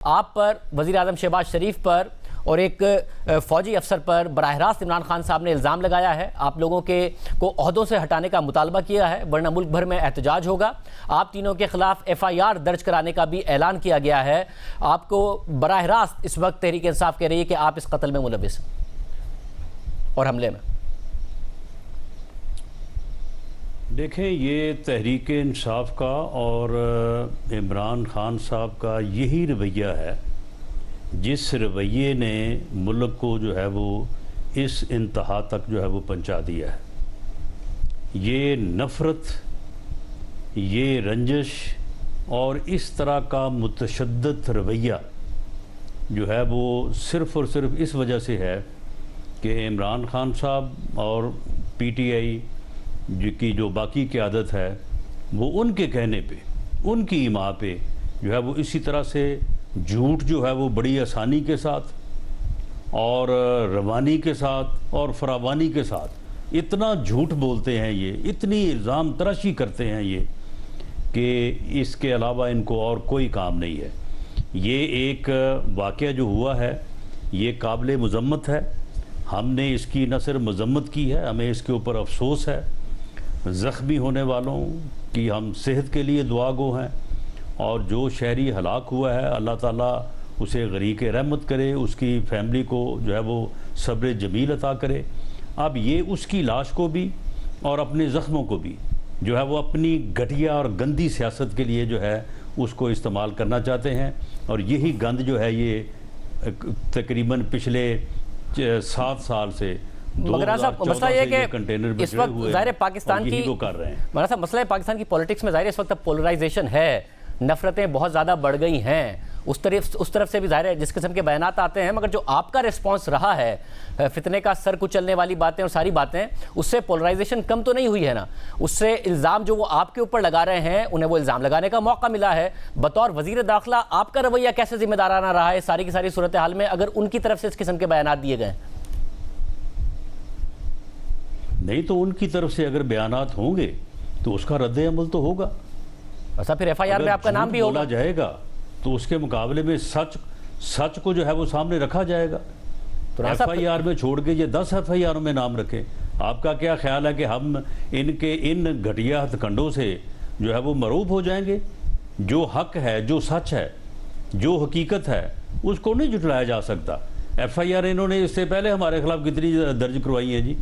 آپ پر، وزیر اعظم شہباز شریف پر اور ایک فوجی افسر پر براہ راست عمران خان صاحب نے الزام لگایا ہے، آپ لوگوں کو عہدوں سے ہٹانے کا مطالبہ کیا ہے ورنہ ملک بھر میں احتجاج ہوگا۔ آپ تینوں کے خلاف FIR درج کرانے کا بھی اعلان کیا گیا ہے۔ آپ کو براہ راست اس وقت تحریک انصاف کہہ رہی ہے کہ آپ اس قتل میں ملوث ہیں اور حملے میں۔ دیکھیں، یہ تحریک انصاف کا اور عمران خان صاحب کا یہی رویہ ہے جس رویے نے ملک کو جو ہے وہ اس انتہا تک جو ہے وہ پہنچا دیا ہے۔ یہ نفرت، یہ رنجش اور اس طرح کا متشدد رویہ جو ہے وہ صرف اور صرف اس وجہ سے ہے کہ عمران خان صاحب اور PTI کی جو باقی قیادت ہے وہ ان کے کہنے پہ، ان کی ایما پہ جو ہے وہ اسی طرح سے جھوٹ جو ہے وہ بڑی آسانی کے ساتھ اور روانی کے ساتھ اور فراوانی کے ساتھ اتنا جھوٹ بولتے ہیں، یہ اتنی الزام تراشی کرتے ہیں یہ کہ اس کے علاوہ ان کو اور کوئی کام نہیں ہے۔ یہ ایک واقعہ جو ہوا ہے یہ قابل مذمت ہے، ہم نے اس کی نہ صرف مذمت کی ہے، ہمیں اس کے اوپر افسوس ہے۔ زخمی ہونے والوں کی ہم صحت کے لیے دعا گو ہیں، اور جو شہری ہلاک ہوا ہے اللہ تعالیٰ اسے غریق رحمت کرے، اس کی فیملی کو جو ہے وہ صبر جمیل عطا کرے۔ اب یہ اس کی لاش کو بھی اور اپنے زخموں کو بھی جو ہے وہ اپنی گھٹیا اور گندی سیاست کے لیے جو ہے اس کو استعمال کرنا چاہتے ہیں، اور یہی گند جو ہے یہ تقریباً پچھلے 7 سال سے مگر صاحب مسئلہ یہ ہے کہ اس وقت ظاہر پاکستان کی مگر صاحب مسئلہ پاکستان کی پولیٹکس میں ظاہر اس وقت پولرائزیشن ہے، نفرتیں بہت زیادہ بڑھ گئی ہیں، اس طرف سے بھی ظاہر ہے جس قسم کے بیانات آتے ہیں، مگر جو آپ کا ریسپانس رہا ہے فتنے کا سر کچلنے والی باتیں اور ساری باتیں، اس سے پولرائزیشن کم تو نہیں ہوئی ہے نا؟ اس سے الزام جو وہ آپ کے اوپر لگا رہے ہیں انہیں وہ الزام لگانے کا موقع ملا ہے۔ بطور وزیر داخلہ آپ کا رویہ کیسے ذمہ دارانہ رہا ہے ساری کی ساری صورتحال میں اگر ان کی طرف سے اس قسم کے بیانات دیے گئے؟ نہیں تو ان کی طرف سے اگر بیانات ہوں گے تو اس کا رد عمل تو ہوگا، ایسا پھر FIR میں آپ کا نام بھی ہوگا، بولا جائے گا تو اس کے مقابلے میں سچ کو جو ہے وہ سامنے رکھا جائے گا۔ تو FIR میں چھوڑ کے یہ 10 FIR میں نام رکھیں۔ آپ کا کیا خیال ہے کہ ہم ان گھٹیا ہتھ کنڈوں سے جو ہے وہ مرعوب ہو جائیں گے؟ جو حق ہے، جو سچ ہے، جو حقیقت ہے اس کو نہیں جھٹلایا جا سکتا۔ FIR انہوں نے اس سے پہلے ہمارے خلاف کتنی درج کروائی ہیں جی،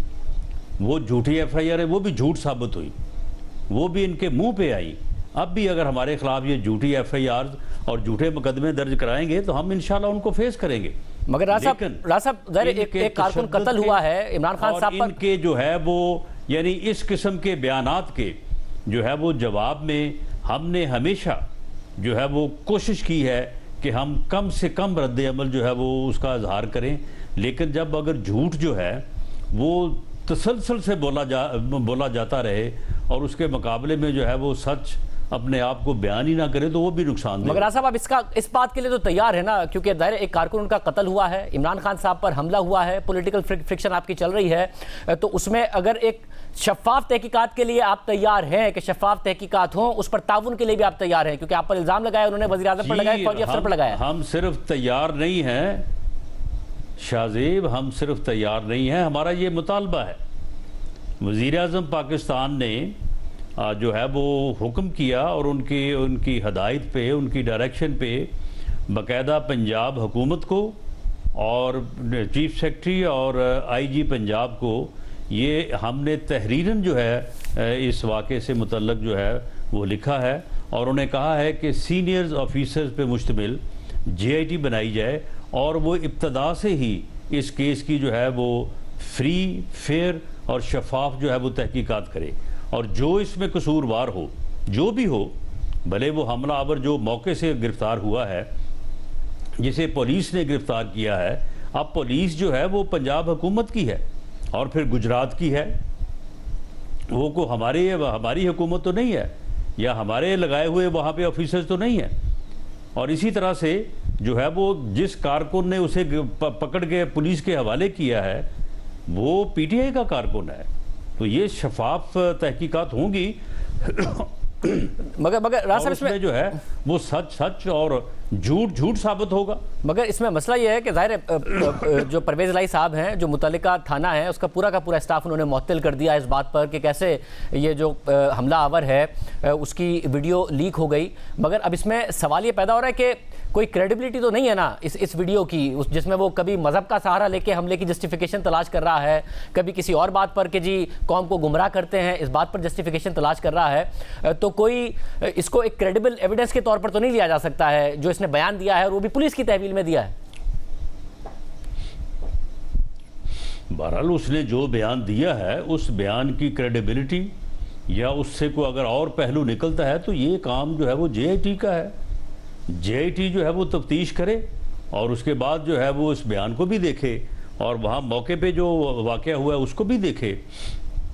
وہ جھوٹی FIR ہے، وہ بھی جھوٹ ثابت ہوئی، وہ بھی ان کے منہ پہ آئی۔ اب بھی اگر ہمارے خلاف یہ جھوٹی FIR اور جھوٹے مقدمے درج کرائیں گے تو ہم انشاءاللہ ان کو فیس کریں گے۔ مگر راز صاحب ظاہر ایک کارکن قتل ہوا ہے عمران خان صاحب پر، ان کے جو ہے وہ یعنی اس قسم کے بیانات کے جو ہے وہ جواب میں ہم نے ہمیشہ جو ہے وہ کوشش کی ہے کہ ہم کم سے کم رد عمل جو ہے وہ اس کا اظہار کریں، لیکن جب اگر جھوٹ جو ہے وہ تسلسل سے بولا جاتا رہے اور اس کے مقابلے میں جو ہے وہ سچ اپنے آپ کو بیان ہی نہ کرے تو وہ بھی نقصان دے۔ مگر صاحب اب اس بات کے لیے تو تیار ہے نا، کیونکہ ظاہر ایک کارکن ان کا قتل ہوا ہے، عمران خان صاحب پر حملہ ہوا ہے، پولیٹیکل فرکشن آپ کی چل رہی ہے، تو اس میں اگر ایک شفاف تحقیقات کے لیے آپ تیار ہیں کہ شفاف تحقیقات ہوں، اس پر تعاون کے لیے بھی آپ تیار ہیں؟ کیونکہ آپ پر الزام لگایا انہوں نے، وزیر اعظم پر لگایا، فوجی افسر پر لگایا۔ ہم صرف تیار نہیں ہیں شاہزیب، ہم صرف تیار نہیں ہیں، ہمارا یہ مطالبہ ہے۔ وزیر اعظم پاکستان نے جو ہے وہ حکم کیا اور ان کی ہدایت پہ، ان کی ڈائریکشن پہ باقاعدہ پنجاب حکومت کو اور چیف سیکرٹری اور IG پنجاب کو یہ ہم نے تحریراً جو ہے اس واقعے سے متعلق جو ہے وہ لکھا ہے، اور انہیں کہا ہے کہ سینئرز آفیسرز پہ مشتمل JIT بنائی جائے اور وہ ابتدا سے ہی اس کیس کی جو ہے وہ فری، فیئر اور شفاف جو ہے وہ تحقیقات کرے، اور جو اس میں قصوروار ہو، جو بھی ہو، بھلے وہ حملہ آور جو موقع سے گرفتار ہوا ہے، جسے پولیس نے گرفتار کیا ہے، اب پولیس جو ہے وہ پنجاب حکومت کی ہے اور پھر گجرات کی ہے، وہ کو ہماری حکومت تو نہیں ہے، یا ہمارے لگائے ہوئے وہاں پہ آفیسرز تو نہیں ہیں۔ اور اسی طرح سے جو ہے وہ جس کارکن نے اسے پکڑ کے پولیس کے حوالے کیا ہے وہ PTI کا کارکن ہے، تو یہ شفاف تحقیقات ہوں گی مگر راز صاحب اس میں جو ہے وہ سچ اور جھوٹ ثابت ہوگا. مگر اس میں مسئلہ یہ ہے کہ ظاہر جو پرویز الہی صاحب ہیں، جو متعلقہ تھانہ ہے، اس کا پورا اسٹاف انہوں نے معطل کر دیا اس بات پر کہ کیسے یہ جو حملہ آور ہے اس کی ویڈیو لیک ہو گئی. مگر اب اس میں سوال یہ پیدا ہو رہا ہے کہ کوئی کریڈیبلٹی تو نہیں ہے نا اس ویڈیو کی، جس میں وہ کبھی مذہب کا سہارا لے کے حملے کی جسٹیفیکیشن تلاش کر رہا ہے، کبھی کسی اور بات پر کہ جی قوم کو گمراہ کرتے ہیں اس بات پر جسٹیفیکیشن تلاش کر رہا ہے. تو کوئی اس کو ایک کریڈیبل ایویڈنس کے طور پر تو نہیں لیا جا سکتا ہے جو اس نے بیان دیا ہے، اور وہ بھی پولیس کی تحویل میں دیا ہے. بہرحال اس نے جو بیان دیا ہے اس بیان کی کریڈیبلٹی یا اس سے کوئی اگر اور پہلو نکلتا ہے تو یہ کام جو ہے وہ جے آئی ٹی کا ہے. جے آئی ٹی جو ہے وہ تفتیش کرے اور اس کے بعد جو ہے وہ اس بیان کو بھی دیکھے اور وہاں موقع پہ جو واقعہ ہوا ہے اس کو بھی دیکھے.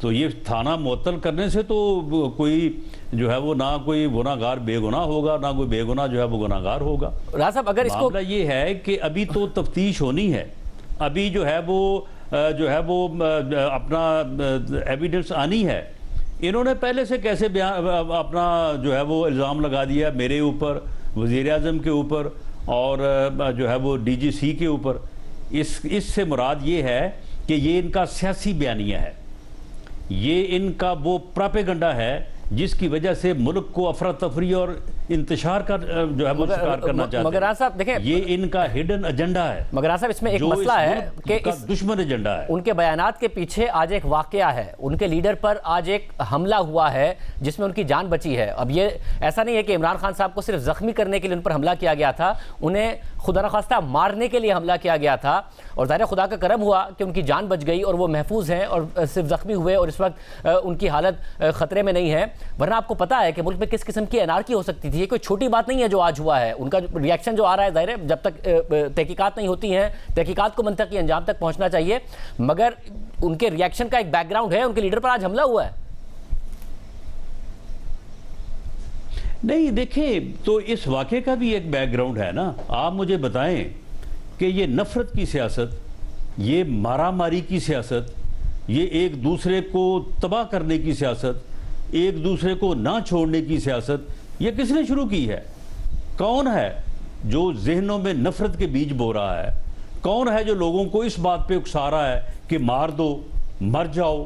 تو یہ تھانہ معطل کرنے سے تو کوئی جو ہے وہ نہ کوئی گناہ گار بے گناہ ہوگا، نہ کوئی بے گناہ جو ہے وہ گناہ گار ہوگا. راز صاحب اگر اس کو معاملہ یہ ہے کہ ابھی تو تفتیش ہونی ہے، ابھی جو ہے وہ اپنا ایویڈنس آنی ہے. انہوں نے پہلے سے کیسے اپنا جو ہے وہ الزام لگا دیا میرے اوپر، وزیر اعظم کے اوپر اور جو ہے وہ ڈی جی سی کے اوپر. اس سے مراد یہ ہے کہ یہ ان کا سیاسی بیانیہ ہے، یہ ان کا وہ پراپیگنڈا ہے جس کی وجہ سے ملک کو افراتفری اور انتشار کا جو ہے وہ شکار کرنا چاہتے ہیں. مگر راز صاحب دیکھیں یہ ان کا ہڈن ایجنڈا ہے. مگر راز صاحب اس میں ایک مسئلہ ہے کہ اس دشمن ایجنڈا ہے. ان کے بیانات کے پیچھے آج ایک واقعہ ہے، ان کے لیڈر پر آج ایک حملہ ہوا ہے جس میں ان کی جان بچی ہے. اب یہ ایسا نہیں ہے کہ عمران خان صاحب کو صرف زخمی کرنے کے لیے ان پر حملہ کیا گیا تھا، انہیں خدا نخواستہ مارنے کے لیے حملہ کیا گیا تھا. اور ظاہر خدا کا کرم ہوا کہ ان کی جان بچ گئی اور وہ محفوظ ہیں اور صرف زخمی ہوئے اور اس وقت ان کی حالت خطرے میں نہیں ہے. ورنہ آپ کو پتہ ہے کہ ملک میں کس قسم کی انارکی ہو سکتی تھی. یہ کوئی چھوٹی بات نہیں ہے جو آج ہوا ہے. ان کا ری ایکشن جو آ رہا ہے ظاہر ہے جب تک تحقیقات نہیں ہوتی ہیں، تحقیقات کو منطقی انجام تک پہنچنا چاہیے، مگر ان کے ری ایکشن کا ایک بیک گراؤنڈ ہے. ان کے لیڈر پر آج حملہ ہوا ہے. نہیں دیکھیں تو اس واقعے کا بھی ایک بیک گراؤنڈ ہے نا. آپ مجھے بتائیں کہ یہ نفرت کی سیاست، یہ مارا ماری کی سیاست، یہ ایک دوسرے کو تباہ کرنے کی سیاست، ایک دوسرے کو نہ چھوڑنے کی سیاست، یہ کس نے شروع کی ہے؟ کون ہے جو ذہنوں میں نفرت کے بیج بو رہا ہے؟ کون ہے جو لوگوں کو اس بات پہ اکسا رہا ہے کہ مار دو، مر جاؤ،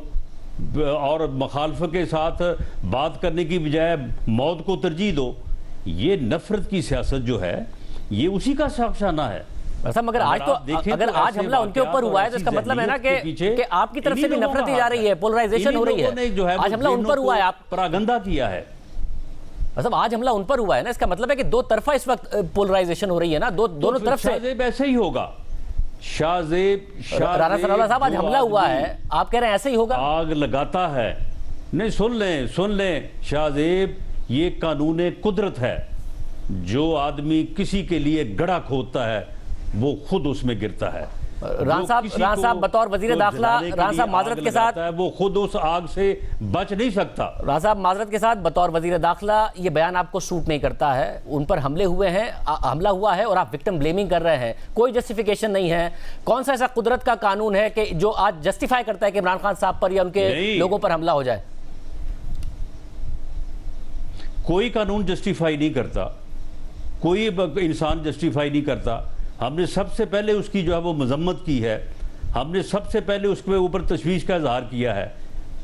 اور مخالفت کے ساتھ بات کرنے کی بجائے موت کو ترجیح دو؟ یہ نفرت کی سیاست جو ہے یہ اسی کا شاخسانہ ہے. مگر آج تو اگر آج حملہ ان کے اوپر ہوا ہے تو اس کا مطلب ہے نا کہ آپ کی طرف سے بھی نفرت ہی جا رہی ہے، پولرائزیشن ہو رہی ہے. آج حملہ ان پر ہوا ہے، آپ پراگندہ کیا ہے. آج حملہ ان پر ہوا ہے نا، اس کا مطلب ہے کہ دو طرفہ اس وقت پولرائزیشن ہو رئی ہے نا، دونوں طرف سے. شاہ زیب ایسے ہی ہوگا. رانا ثناء اللہ صاحب آج حملہ ہوا ہے، آپ کہہ رہے ہیں ایسے ہی ہوگا. آگ لگاتا ہے. نہیں سن لیں شاہ زیب، یہ قانون قدرت ہے. جو آدمی کسی کے لیے گڑھا کھودتا ہے وہ خود اس میں گرتا ہے. ران صاحب بطور وزیر داخلہ، ران صاحب معذرت کے ساتھ، وہ خود اس آگ سے بچ نہیں سکتا. ران صاحب معذرت کے ساتھ بطور وزیر داخلہ یہ بیان آپ کو سوٹ نہیں کرتا ہے. ان پر حملے ہوئے ہیں، حملہ ہوا ہے اور آپ وکٹم بلیمنگ کر رہے ہیں. کوئی جسٹیفیکیشن نہیں ہے. کون سا ایسا قدرت کا قانون ہے کہ جو آج جسٹیفائی کرتا ہے کہ عمران خان صاحب پر یا ان کے لوگوں پر حملہ ہو جائے؟ کوئی قانون جسٹیفائی نہیں کرتا، کوئی انسان جسٹیفائی نہیں کرتا. ہم نے سب سے پہلے اس کی جو ہے وہ مذمت کی ہے. ہم نے سب سے پہلے اس کے اوپر تشویش کا اظہار کیا ہے.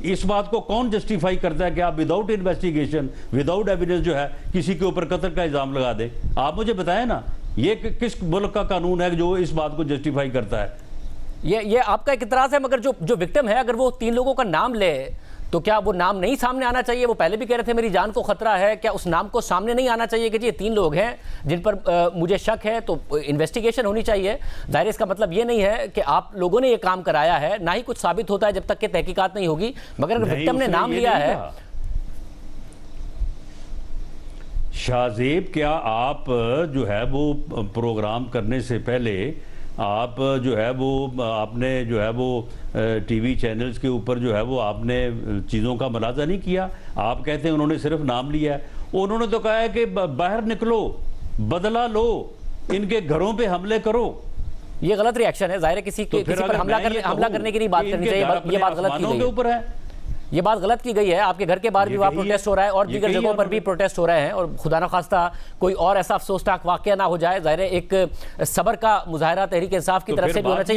اس بات کو کون جسٹیفائی کرتا ہے کہ آپ وداؤٹ انویسٹیگیشن، وداؤٹ ایویڈنس جو ہے کسی کے اوپر قتل کا الزام لگا دے؟ آپ مجھے بتائیں نا، یہ کس ملک کا قانون ہے جو اس بات کو جسٹیفائی کرتا ہے؟ یہ آپ کا ایک اعتراض ہے. مگر جو وکٹم ہے اگر وہ 3 لوگوں کا نام لے تو کیا وہ نام نہیں سامنے آنا چاہیے؟ وہ پہلے بھی کہہ رہے تھے میری جان کو خطرہ ہے. کیا اس نام کو سامنے نہیں آنا چاہیے کہ جی یہ 3 لوگ ہیں جن پر مجھے شک ہے، تو انویسٹیگیشن ہونی چاہیے؟ ظاہر اس کا مطلب یہ نہیں ہے کہ آپ لوگوں نے یہ کام کرایا ہے، نہ ہی کچھ ثابت ہوتا ہے جب تک کہ تحقیقات نہیں ہوگی. مگر اگر وکٹم نے نام لیا ہے. شاہ زیب، کیا آپ جو ہے وہ پروگرام کرنے سے پہلے آپ جو ہے وہ آپ نے جو ہے وہ ٹی وی چینلز کے اوپر جو ہے وہ آپ نے چیزوں کا ملاحظہ نہیں کیا؟ آپ کہتے ہیں انہوں نے صرف نام لیا ہے. انہوں نے تو کہا ہے کہ باہر نکلو، بدلہ لو، ان کے گھروں پہ حملے کرو. یہ غلط ری ایکشن ہے. ظاہر ہے کسی پر حملہ کرنے کی نہیں بات کرنی چاہیے. یہ بات غلط کی گئی ہے. یہ بات غلط کی گئی ہے. آپ کے گھر کے باہر بھی وہاں پروٹیسٹ ہو رہا ہے اور دیگر جگہوں پر بھی پروٹیسٹ ہو رہے ہیں, اور خدا نخواستہ کوئی اور ایسا افسوسناک واقعہ نہ ہو جائے. ظاہر ہے ایک صبر کا مظاہرہ تحریک انصاف کی طرف سے بھی ہونا چاہیے.